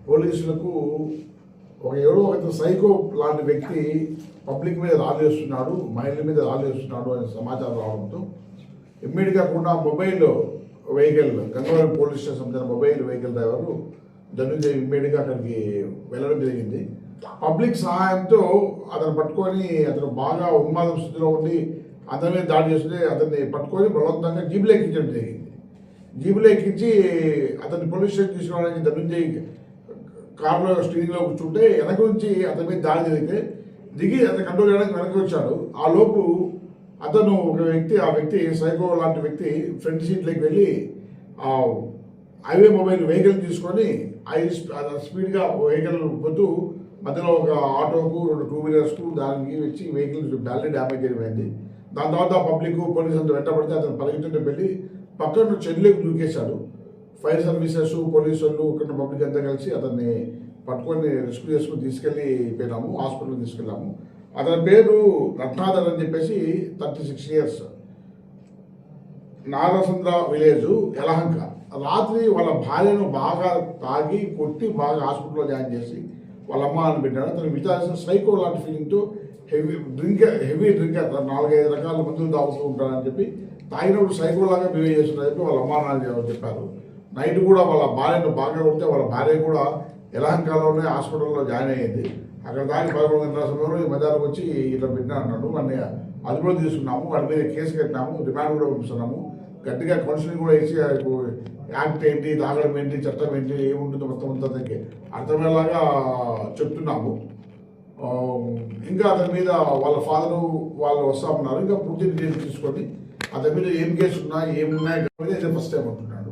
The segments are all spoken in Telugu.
పోలీసులకు ఎవరో ఒక సైకో లాంటి వ్యక్తి పబ్లిక్ మీద రాళ్ళు చేస్తున్నాడు, మహిళల మీద రాళ్ళు చేస్తున్నాడు అనే సమాచారం రావడంతో ఇమ్మీడియట్గా కూడా mobile vehicle Gangavaram police station సంబంధించిన మొబైల్ వెహికల్ డ్రైవరు ధనుంజయ్ ఇమ్మీడియట్గా అక్కడికి వెళ్ళడం జరిగింది. పబ్లిక్ సహాయంతో అతను పట్టుకొని అతను బాగా ఉన్మాదం స్థితిలో ఉండి అతని మీద దాడి చేస్తుంటే అతన్ని పట్టుకొని బలవంతంగా జీబులో ఎక్కించడం జరిగింది. జీబులో ఎక్కించి అతన్ని పోలీస్ స్టేషన్ తీసుకురావడానికి ధనుంజయ్ కారులో స్టీరింగ్లో కూర్చుంటే వెనక నుంచి అతని మీద దాడి దిగి అతను కంట్రోల్ చేయడానికి వెనక్కి వచ్చాడు. ఆ లోపు అతను ఆ వ్యక్తి సైకో లాంటి వ్యక్తి ఫ్రంట్ సీట్లోకి వెళ్ళి హైవే మొబైల్ వెహికల్ తీసుకొని స్పీడ్గా వెహికల్ పోతూ మధ్యలో ఒక ఆటోకు 2 టూ వీలర్స్కు దానికి వచ్చి వెహికల్ బ్యాలరీ డ్యామేజ్ అయిపోయింది. దాని తర్వాత పబ్లిక్ పోలీసు అంతా వెంటబడితే అతను పరిగెత్తుంటే వెళ్ళి పక్కన చెల్లికి దూకేశాడు. ఫైర్ సర్వీసెస్ పోలీసు వాళ్ళు ఇక్కడ పబ్లిక్ అంతా కలిసి అతన్ని పట్టుకొని రెస్క్యూ చేసుకుని తీసుకెళ్ళిపోయినాము, హాస్పిటల్కి తీసుకెళ్ళాము. అతని పేరు రత్నాధర్ అని చెప్పేసి 36 ఇయర్స్, నాగసంద్ర విలేజ్, యలహంక. రాత్రి వాళ్ళ భార్యను బాగా తాగి కొట్టి బాగా హాస్పిటల్లో జాయిన్ చేసి వాళ్ళ అమ్మ అని పెట్టాడు. అతను విచారించిన సైకో లాంటి ఫీలింగ్తో హెవీ డ్రింకర్ 4-5 రకాల మందులు తాగుతూ ఉంటారని చెప్పి తాగినప్పుడు సైకోలాగా బిహేవ్ చేస్తున్నారని చెప్పి వాళ్ళ అమ్మ నాన్న చెప్పారు. నైట్ కూడా వాళ్ళ భార్యను బాగా కొడితే వాళ్ళ భార్య కూడా యలహంకలోనే హాస్పిటల్లో జాయిన్ అయ్యింది. అక్కడ దాని 11 గంటల సమయంలో ఈ మధ్యాహ్నం వచ్చి ఇట్లా పెట్టినా అన్నాడు. వాడిని అదుపులో తీసుకున్నాము, వాడి మీద కేసు కట్టినాము, రిమాండ్ కూడా పంపిస్తున్నాము. గట్టిగా కౌన్సిలింగ్ కూడా వేసి యాక్ట్ ఏంటి, తాగడం ఏంటి, చట్టం ఏంటి, ఏముంటుందో మొత్తం అంతా అర్థమయ్యేలాగా చెప్తున్నాము. ఇంకా అతని మీద వాళ్ళ ఫాదరు వాళ్ళు వస్తామన్నారు. ఇంకా పూర్తి డీటెయిల్స్ తీసుకొని అతని మీద ఏం కేసు ఉన్నాయి ఏమున్నాయి కాబట్టి అయితే ఫస్ట్ టైం అంటున్నాడు.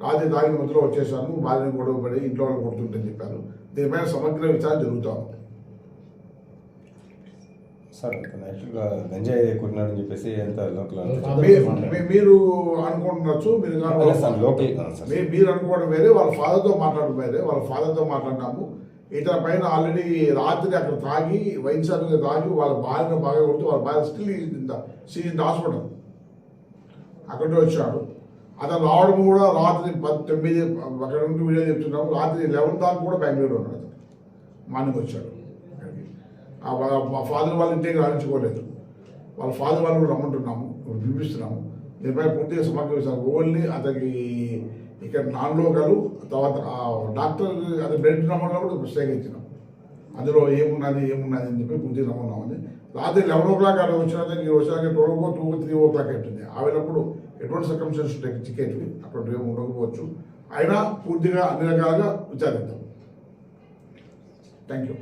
రాత్రి తాగిన మధ్యలో వచ్చేసాను, భార్యను గొడవ పడి ఇంట్లో వాళ్ళు కొడుతుంటని చెప్పారు. దీనిపైన సమగ్ర విచారణ జరుగుతూ ఉంది. సార్ యాక్చువల్గా గంజాయి కొట్టినాడని చెప్పేసి ఎంత లోకల్ మీరు అనుకుంటున్నారు, మీరు అనుకోవడం వేరే, వాళ్ళ ఫాదర్తో మాట్లాడడం వేరే. వాళ్ళ ఫాదర్తో మాట్లాడినాము. ఇతని పైన ఆల్రెడీ రాత్రి అక్కడ తాగి వైన్ షాప్ తాగి వాళ్ళ భార్యను బాగా కొడుతూ వాళ్ళ భార్య స్టిల్ ఇన్ హాస్పిటల్ అక్కడే వచ్చాడు. అతను రావడం కూడా రాత్రి 9 అక్కడ నుండి వీడియో చెప్తున్నాము. రాత్రి 11 దాకా కూడా బెంగళూరు ఉన్నాడు. అతను మార్నింగ్ వచ్చాడు. మా ఫాదర్ వాళ్ళ ఇంటికి రాణించుకోలేదు. వాళ్ళ ఫాదర్ వాళ్ళు కూడా రమ్మంటున్నాము, పిలిపిస్తున్నాము. దీనిపై పూర్తిగా సమగ్రపరిచారు. ఓన్లీ అతనికి ఇక్కడ నాన్ లోకలు, తర్వాత డాక్టర్ అది బ్లడ్ నమ్మడంలో కూడా సేకరించినాం. అందులో ఏమున్నది అని చెప్పి పూర్తిగా నమ్మన్నామని. రాత్రి 11 o'clock అక్కడ వచ్చినాక వచ్చాక 2 o'clock అవుతుంది. ఆవిడప్పుడు ఎటువంటి సర్కమ్స్టెన్స్ ఉంటాయి టికెట్వి అటువంటి ఏమి ఉండకపోవచ్చు. అయినా పూర్తిగా అన్ని రకాలుగా విచారిద్దాం. Thank you.